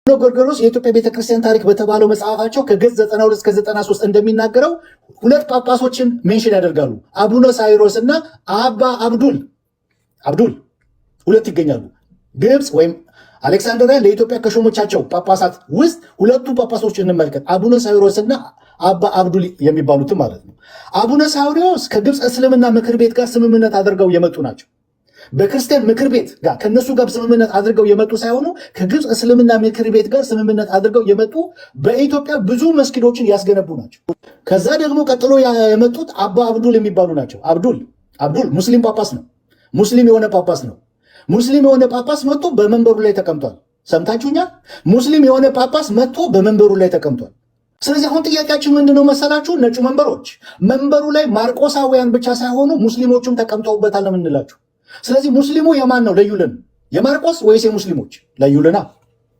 ጎርጎርዮስ የኢትዮጵያ ቤተክርስቲያን ታሪክ በተባለው መጽሐፋቸው ከገጽ 92 እስከ 93 እንደሚናገረው ሁለት ጳጳሶችን ሜንሽን ያደርጋሉ። አቡነ ሳይሮስ እና አባ አብዱል ሁለት ይገኛሉ። ግብፅ ወይም አሌክሳንድሪያ ለኢትዮጵያ ከሾሞቻቸው ጳጳሳት ውስጥ ሁለቱ ጳጳሶች እንመልከት። አቡነ ሳይሮስ እና አባ አብዱል የሚባሉትም ማለት ነው። አቡነ ሳይሮስ ከግብፅ እስልምና ምክር ቤት ጋር ስምምነት አድርገው የመጡ ናቸው። በክርስቲያን ምክር ቤት ጋር ከነሱ ጋር ስምምነት አድርገው የመጡ ሳይሆኑ ከግብፅ እስልምና ምክር ቤት ጋር ስምምነት አድርገው የመጡ በኢትዮጵያ ብዙ መስጊዶችን ያስገነቡ ናቸው። ከዛ ደግሞ ቀጥሎ የመጡት አባ አብዱል የሚባሉ ናቸው። አብዱል ሙስሊም ጳጳስ ነው። ሙስሊም የሆነ ጳጳስ ነው። ሙስሊም የሆነ ጳጳስ መጥቶ በመንበሩ ላይ ተቀምጧል። ሰምታችሁኛል? ሙስሊም የሆነ ጳጳስ መጥቶ በመንበሩ ላይ ተቀምጧል። ስለዚህ አሁን ጥያቄያችን ምንድነው መሰላችሁ? ነጩ መንበሮች መንበሩ ላይ ማርቆሳውያን ብቻ ሳይሆኑ ሙስሊሞቹም ተቀምጠውበታል ነው የምንላችሁ። ስለዚህ ሙስሊሙ የማን ነው? ለዩልን። የማርቆስ ወይስ የሙስሊሞች? ለዩልና።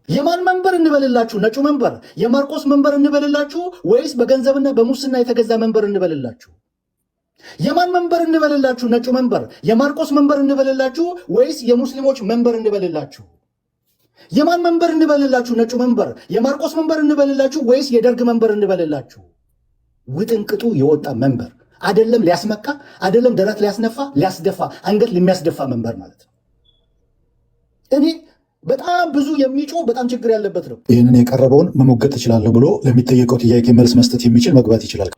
የማን መንበር እንበልላችሁ? ነጩ መንበር የማርቆስ መንበር እንበልላችሁ ወይስ በገንዘብና በሙስና የተገዛ መንበር እንበልላችሁ? የማን መንበር እንበልላችሁ? ነጩ መንበር የማርቆስ መንበር እንበልላችሁ ወይስ የሙስሊሞች መንበር እንበልላችሁ? የማን መንበር እንበልላችሁ? ነጩ መንበር የማርቆስ መንበር እንበልላችሁ ወይስ የደርግ መንበር እንበልላችሁ? ውጥንቅጡ የወጣ መንበር አይደለም ሊያስመካ አይደለም ደረት ሊያስነፋ ሊያስደፋ አንገት ለሚያስደፋ መንበር ማለት ነው። እኔ በጣም ብዙ የሚጮህ በጣም ችግር ያለበት ነው። ይህንን የቀረበውን መሞገት ትችላለህ ብሎ ለሚጠየቀው ጥያቄ መልስ መስጠት የሚችል መግባት ይችላል።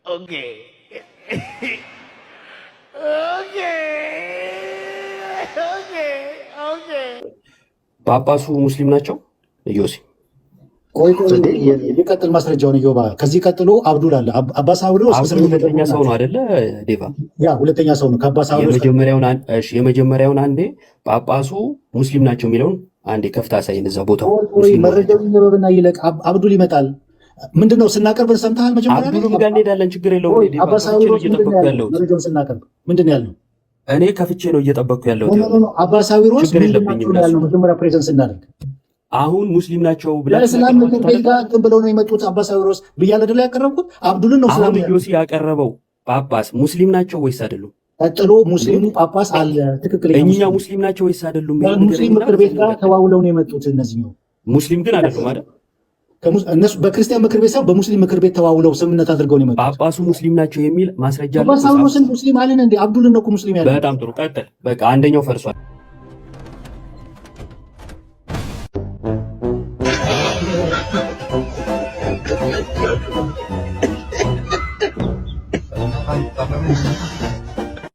ጳጳሱ ሙስሊም ናቸው? ዮሲ የቀጥል ማስረጃውን እዮባ። ከዚህ ቀጥሎ አብዱል አለ። አባስ አብዱል ሁለተኛ ሰው ነው አይደለ? ዴቫ ሁለተኛ ሰው ነው። ከአባስ አብዱል የመጀመሪያውን አንዴ ጳጳሱ ሙስሊም ናቸው የሚለውን አንዴ ከፍታ ሳይን እዛ ቦታው መረጃውን ይነበብና ይለቅ። አብዱል ይመጣል። ምንድነው ስናቀርብን ሰምተሃል? መጀመሪያ አብዱልም ጋር እንሄዳለን። ችግር የለውም። አባስ አብዱል መረጃውን ስናቀርብ ምንድን ያልነው? እኔ ከፍቼ ነው እየጠበቅኩ ያለው። አባስ አብዱል መጀመሪያ ፕሬዘንስ እናደርግ። አሁን ሙስሊም ናቸው ብላስላም ምክር ቤት ጋር እንትን ብለው ነው የመጡት። አባስ አብሮስ ብያለሁ አይደል? ያቀረብኩት አብዱልን ነው። አሁን ዮሲ ያቀረበው ጳጳስ ሙስሊም ናቸው ወይስ አይደሉም? ቀጥሎ ሙስሊሙ ጳጳስ አለ። ትክክለኛ እኛ ሙስሊም ናቸው ወይስ አይደሉም? ሙስሊም ምክር ቤት ጋር ተዋውለው ነው የመጡት። እነዚህ ነው ሙስሊም ግን አይደሉም አይደል? እነሱ በክርስቲያን ምክር ቤት ሳይሆን በሙስሊም ምክር ቤት ተዋውለው ስምምነት አድርገው ነው የመጡት። ጳጳሱ ሙስሊም ናቸው የሚል ማስረጃ አለ። አባስ አብሮስን ሙስሊም አለን እንዴ? አብዱልን ነው ሙስሊም ያለው። በጣም ጥሩ ቀጥል። በቃ አንደኛው ፈርሷል።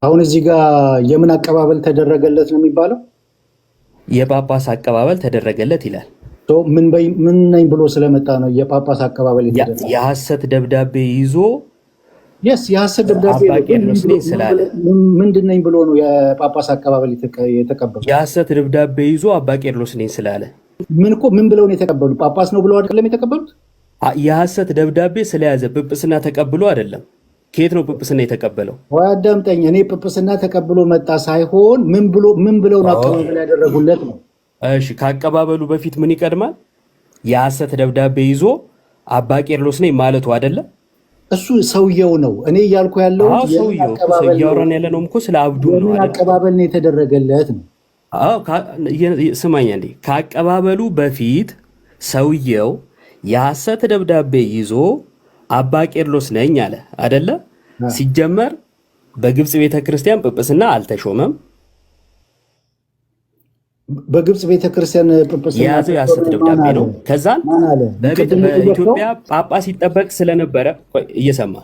አሁን እዚህ ጋር የምን አቀባበል ተደረገለት ነው የሚባለው? የጳጳስ አቀባበል ተደረገለት ይላል። ምን ነኝ ብሎ ስለመጣ ነው የጳጳስ አቀባበል የተደረገለት? የሐሰት ደብዳቤ ይዞ የሐሰት ደብዳቤ ስላለ ምንድን ነኝ ብሎ ነው የጳጳስ አቀባበል የተቀበሉ? የሐሰት ደብዳቤ ይዞ አባ ቄርሎስ ነኝ ስላለ ምን ብለው ነው የተቀበሉ? ጳጳስ ነው ብለው አይደለም የተቀበሉት። የሐሰት ደብዳቤ ስለያዘ ጵጵስና ተቀብሎ አይደለም። ከየት ነው ጵጵስና የተቀበለው? ወይ አዳምጠኝ። እኔ ጵጵስና ተቀብሎ መጣ ሳይሆን ምን ብለው ነው አቀባበል ያደረጉለት ነው። እሺ፣ ከአቀባበሉ በፊት ምን ይቀድማል? የሐሰት ደብዳቤ ይዞ አባ ቄርሎስ ነኝ ማለቱ አይደለም። እሱ ሰውየው ነው። እኔ እያልኩ ያለው እያወራን ያለ ነው እኮ ስለ አብዱል ነው። አቀባበል ነው የተደረገለት ነው። ስማኛ እንዴ፣ ከአቀባበሉ በፊት ሰውየው የሐሰት ደብዳቤ ይዞ አባ ቄርሎስ ነኝ አለ አይደለ? ሲጀመር በግብፅ ቤተክርስቲያን ጵጵስና አልተሾመም። በግብፅ ቤተክርስቲያን ጵጵስና የያዘው የሐሰት ደብዳቤ ነው። ከዛን በኢትዮጵያ ጳጳስ ይጠበቅ ስለነበረ እየሰማ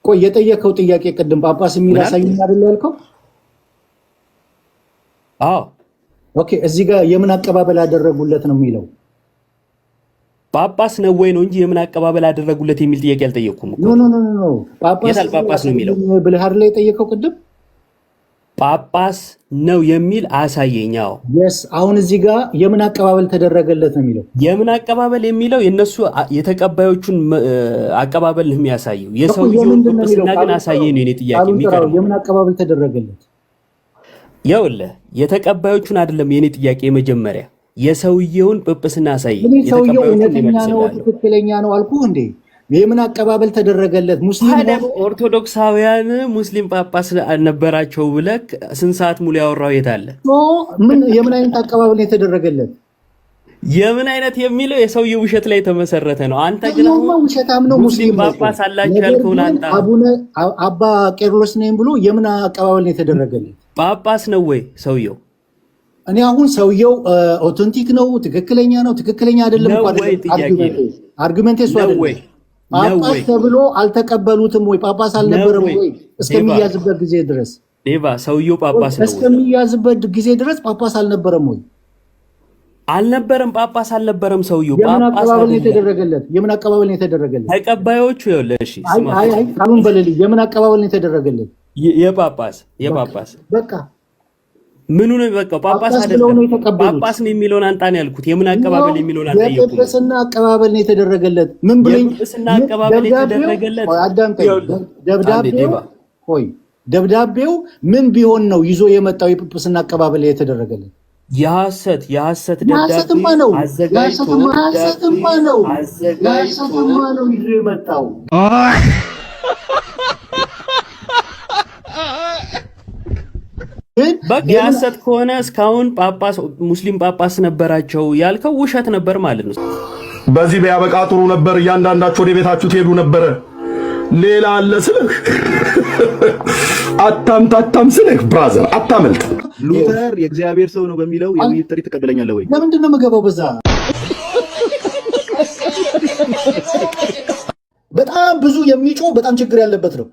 የጠየቀው ጥያቄ ቅድም ጳጳስ የሚል አሳይኝ አይደል ያልከው? ኦኬ፣ እዚህ ጋር የምን አቀባበል አደረጉለት ነው የሚለው። ጳጳስ ነው ወይ ነው እንጂ የምን አቀባበል አደረጉለት የሚል ጥያቄ አልጠየቅኩም እኮ። ኖ ጳጳስ ነው የሚለው ብልሃር ላይ የጠየቀው ቅድም ጳጳስ ነው የሚል አሳየኛው። አሁን እዚህ ጋር የምን አቀባበል ተደረገለት ነው የሚለው። የምን አቀባበል የሚለው የነሱ የተቀባዮቹን አቀባበል ነው የሚያሳየው። የሰውየውን ጵጵስና ግን አሳየኝ ነው የኔ ጥያቄ የሚቀርበው። የምን አቀባበል ተደረገለት? ይኸውልህ የተቀባዮቹን አይደለም የኔ ጥያቄ መጀመሪያ የሰውየውን ጵጵስና አሳየኝ። ሰውየው እውነተኛ ነው ትክክለኛ ነው አልኩህ እንዴ? የምን አቀባበል ተደረገለት? ሙስሊም ኦርቶዶክሳውያን ሙስሊም ጳጳስ ነበራቸው ብለህ ስንት ሰዓት ሙሉ ያወራው የት አለ? የምን አይነት አቀባበል የተደረገለት? የምን አይነት የሚለው የሰውየው ውሸት ላይ ተመሰረተ ነው። አንተ ግን ውሸታም ነው ሙስሊም ጳጳስ አላችሁ ያልከውን አንተ አቡነ አባ ቄርሎስ ነኝ ብሎ የምን አቀባበል ነው የተደረገለት? ጳጳስ ነው ወይ ሰውየው? እኔ አሁን ሰውየው ኦተንቲክ ነው ትክክለኛ ነው ትክክለኛ አይደለም አርጉመንት እሱ አይደለም። ጳጳስ ተብሎ አልተቀበሉትም ወይ? ጳጳስ አልነበረም ወይ እስከሚያዝበት ጊዜ ድረስ? ዴቫ ሰውየው ጳጳስ ነው እስከሚያዝበት ጊዜ ድረስ ጳጳስ አልነበረም ወይ? አልነበረም። ጳጳስ አልነበረም ሰውየው። የምን አቀባበል ነው የተደረገለት? የምን አቀባበል ነው የተደረገለት? ተቀባዮቹ ይኸውልህ፣ እሺ አይ ካሉን በለልኝ። የምን አቀባበል ነው የተደረገለት? የጳጳስ በቃ ምኑ ነው? በቃ ጳጳስ አይደለም ጳጳስ ነው የሚለውን አንጣን ያልኩት። የምን አቀባበል የሚለውን አንጠየቁ። የጵጵስና አቀባበል ነው የተደረገለት። ምን ብለኝ? የጵጵስና አቀባበል የተደረገለት ደብዳቤው ምን ቢሆን ነው ይዞ የመጣው? የጵጵስና አቀባበል የተደረገለት የሐሰት ደብዳቤ አዘጋጅቶማ ነው ይዞ የመጣው። በቃ የሐሰት ከሆነ እስካሁን ጳጳስ ሙስሊም ጳጳስ ነበራቸው ያልከው ውሸት ነበር ማለት ነው። በዚህ ቢያበቃ ጥሩ ነበር። እያንዳንዳችሁ ወደ ቤታችሁ ትሄዱ ነበረ። ሌላ አለ ስልህ አታም ስልህ ብራዘር አታመልጥ። ሉተር የእግዚአብሔር ሰው ነው በሚለው የውይይት ጥሪ ትቀበለኛለህ ወይ? ለምንድን ነው የምገባው? በዛ በጣም ብዙ የሚጮህ በጣም ችግር ያለበት ነው።